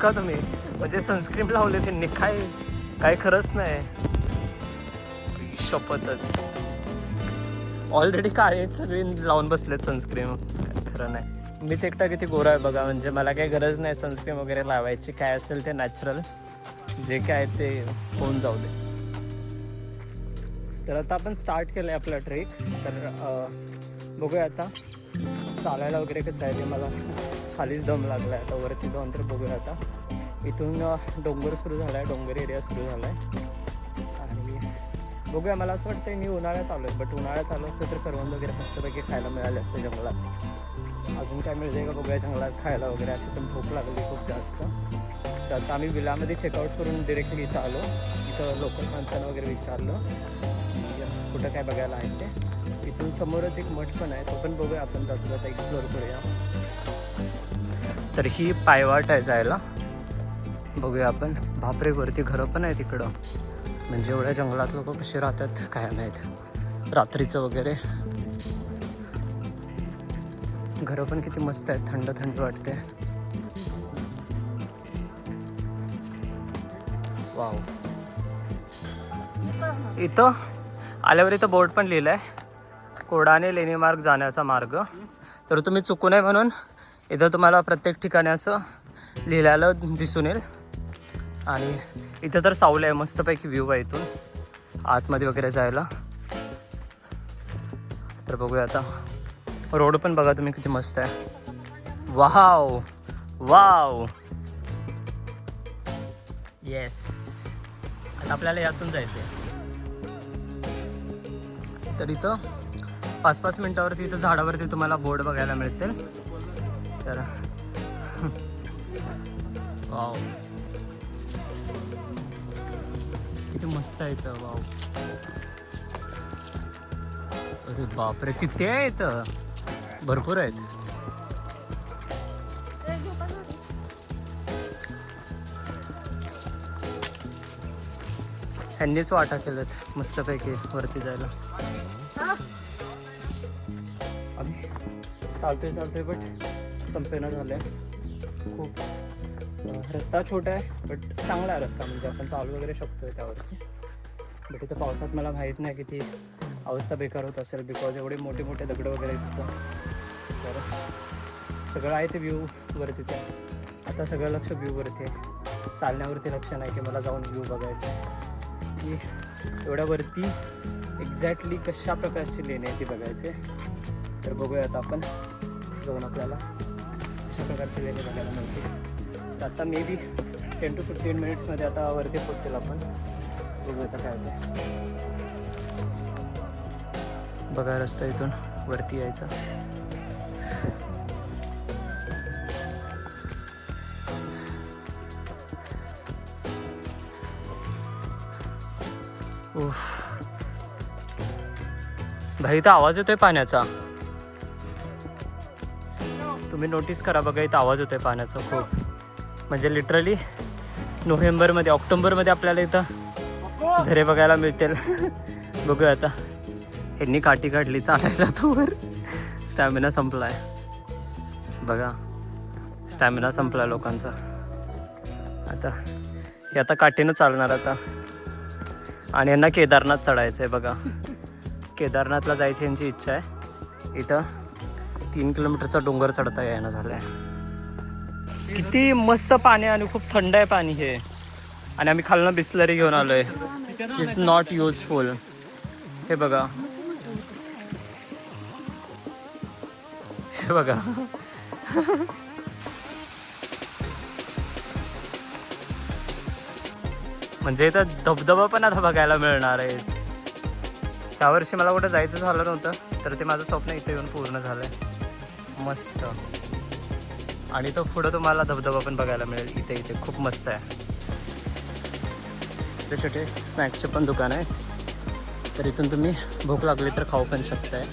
बघा तुम्ही, म्हणजे सनस्क्रीन लावले त्यांनी, काय खरंच नाही. शपथच, ऑलरेडी काळे सगळे लावून बसलेत सनस्क्रीन, खरं नाही. मीच एकटा किती गोरा आहे बघा, म्हणजे मला काही गरज नाही सनस्क्रीन वगैरे लावायची. काय असेल ते नॅचरल, जे काय ते होऊन जाऊ दे. तर आता आपण स्टार्ट केलं आहे आपला ट्रेक. तर बघूया आता चालायला वगैरे कसं आहे ते. मला खालीच दम लागला आहे, आता वरती जाऊन तर बघूया. आता इथून डोंगर सुरू झाला आहे, डोंगर एरिया सुरू झाला आहे. आणि बघूया, मला असं वाटतं मी उन्हाळ्यात आलो आहे, बट उन्हाळ्यात आलो असतं तर करवंद वगैरे मस्तपैकी खायला मिळाले असते जंगलात. अजून काय मिळते का बघूया जंगलात खायला वगैरे. अशी पण भूक लागली खूप जास्त. तर आता आम्ही विलामध्ये चेकआउट करून डिरेक्टली इथं आलो. इथं लोकल माणसांना वगैरे विचारलं कुठं काय बघायला आहे ते. इथून समोरच एक मठ पण आहे, तो पण बघूया आपण, जातो आता एक्सप्लोअर करूया. तर ही पायवाट आहे जायला, बघूया आपण. बापरे, वरती घरं पण आहे तिकडं, म्हणजे एवढ्या जंगलात लोक कसे राहतात काय माहीत, रात्रीचं वगैरे. घरं पण किती मस्त आहेत, थंड थंड वाटते. वाव. इथं आल्यावर इथं बोर्ड पण लिहिलं आहे, कोडाणे लेणी मार्ग जाण्याचा मार्ग. तर तुम्ही चुकू नये म्हणून इथं तुम्हाला प्रत्येक ठिकाणी असं लिहिलेलं दिसून येईल. आणि इथं तर सावलं आहे, मस्तपैकी व्ह्यू आहे इथून आतमध्ये वगैरे जायला. तर बघूया आता. रोड पण बघा तुम्ही किती मस्त आहे. Wow wow, yes. आता आपल्याला यातून जायचं आहे. तर इथं 5-5 मिनिटावरती इथं झाडावरती तुम्हाला बोर्ड बघायला मिळतील. तर वाव, किती मस्त आहे इथं. वाव, अरे बापरे, किती आहे इथं, भरपूर आहेत. ह्यांनीच वाटा केलेत मस्तपैकी वरती जायला. आम्ही चालतोय बट संपेना झालंय खूप. रस्ता छोटा आहे बट चांगला आहे रस्ता, म्हणजे आपण चालू वगैरे शकतोय त्यावरती. बट इथं पावसात मला माहीत नाही किती अवस्था बेकार होत असेल, बिकॉज एवढे मोठे मोठे दगड वगैरे तिथं. तर सगळं आहे ते व्ह्यू वरतीच आहे. आता सगळं लक्ष व्ह्यूवरती आहे, चालण्यावरती लक्ष नाही की मला जाऊन व्ह्यू बघायचं आहे की एवढ्यावरती एक्झॅक्टली कशा प्रकारची लेणी आहे ती बघायची. तर बघूया आता आपण जाऊन आपल्याला अशा प्रकारची लेणी बघायला मिळते. तर आता मे बी 10 to 15 मिनिट्समध्ये आता वरती पोहोचेल आपण. बघूया आता काय होतं. बघा रस्ता इथून वरती यायचा. भाई इथं आवाज येतोय पाण्याचा, तुम्ही नोटीस करा. बघा इथं आवाज येतोय पाण्याचा खूप, म्हणजे लिटरली नोव्हेंबरमध्ये ऑक्टोबरमध्ये आपल्याला इथं झरे बघायला मिळतील. बघूया आता. ह्यांनी काठी काढली चालायला, तोवर स्टॅमिना संपला आहे. बघा स्टॅमिना संपला लोकांचा. आता हे आता काठीनं चालणार आता. आणि यांना केदारनाथ चढायचं आहे. बघा केदारनाथला जायची यांची इच्छा आहे. इथं 3 किलोमीटरचा डोंगर चढता येणं झालं आहे. किती मस्त पाणी आणि खूप थंड आहे पाणी हे. आणि आम्ही खालनं बिस्लरी घेऊन आलो आहे. It's not useful. हे बघा, हे बघा. म्हणजे इथं धबधबा पण आता बघायला मिळणार आहे. त्यावर्षी मला कुठं जायचं झालं नव्हतं, तर ते माझं स्वप्न इथे येऊन पूर्ण झालं आहे. मस्त. आणि तो पुढं तुम्हाला धबधबा पण बघायला मिळेल. इथे खूप मस्त आहे. छोटे छोटे स्नॅक्सचे पण दुकान आहे, तर इथून तुम्ही भूक लागली तर खाऊ पण शकताय.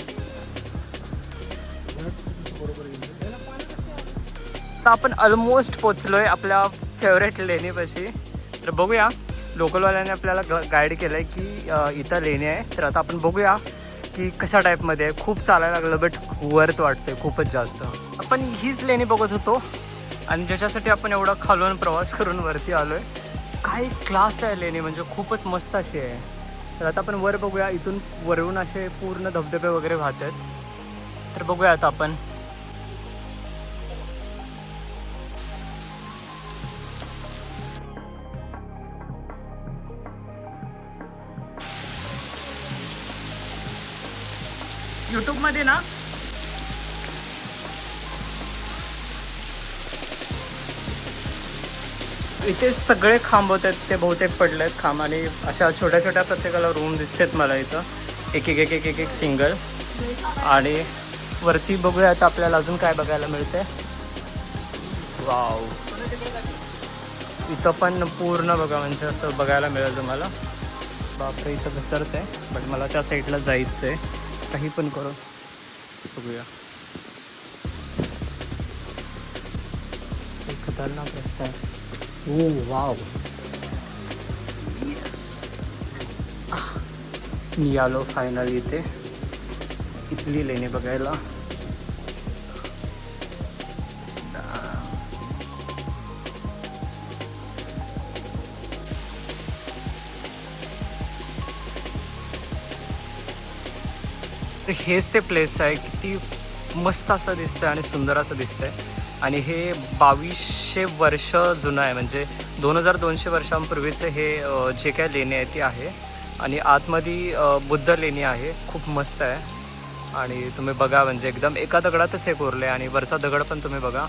तर आपण ऑलमोस्ट पोचलोय आपल्या फेवरेट लेणीपाशी. तर बघूया, लोकलवाल्याने आपल्याला गाईड केलं आहे की इथं लेणी आहे. तर आता आपण बघूया की कशा टाईपमध्ये आहे. खूप चालायला लागलं बट वर्थ वाटते खूपच जास्त. आपण हीच लेणी बघत होतो आणि ज्याच्यासाठी आपण एवढा खालून प्रवास करून वरती आलोय. काही क्लास आहे लेणी, म्हणजे खूपच मस्त अशी आहे. तर आता आपण वर बघूया. इथून वरून असे पूर्ण धबधबे वगैरे वाहत आहेत. तर बघूया आता आपण. YouTube मध्ये ना इथे सगळे खांब होत आहेत, ते बहुतेक पडले आहेत खांब. आणि अशा छोट्या छोट्या प्रत्येकाला रूम दिसतात मला इथं, एक एक एक एक एक एक सिंगल. आणि वरती बघूया आता आपल्याला अजून काय बघायला मिळते. वाव, इथं पण पूर्ण बघा, म्हणजे असं बघायला मिळेल तुम्हाला. बापरे, इथं घसरत आहे, बट मला त्या साईडला जायचं आहे. काही पण करून बघूया. एक खतरनाक रस्ता आहे. ओ वाव, येस, मी आलो फायनली इथे. इथली लेणी बघायला. हेच ते प्लेस आहे. किती मस्त असं दिसतंय आणि सुंदर असं दिसतंय. आणि हे 2200 वर्ष जुनं आहे, म्हणजे 2200 वर्षांपूर्वीचं हे जे काय लेणी आहे ती आहे. आणि आतमध्ये बुद्ध लेणी आहे, खूप मस्त आहे. आणि तुम्ही बघा, म्हणजे एकदम एका दगडातच हे कोरलं आहे. आणि वरचा दगड पण तुम्ही बघा,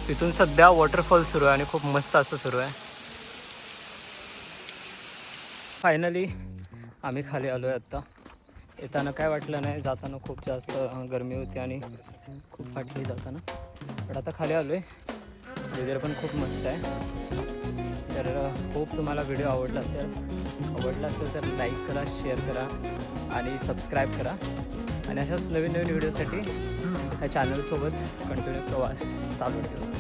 तिथून सध्या वॉटरफॉल सुरू आहे आणि खूप मस्त असं सुरू आहे. फायनली आम्ही खाली आलो आहे आत्ता. येताना काय वाटलं नाही, जाताना खूप जास्त गरमी होती आणि खूप फाटली जाताना. पण आता खाली आलो आहे. वेदर पण खूप मस्त आहे. तर होप तुम्हाला व्हिडिओ आवडला असेल तर लाईक करा, शेअर करा आणि सबस्क्राईब करा. आणि अशाच नवीन नवीन व्हिडिओसाठी ह्या चॅनलसोबत कंटिन्यू प्रवास चालू ठेवा.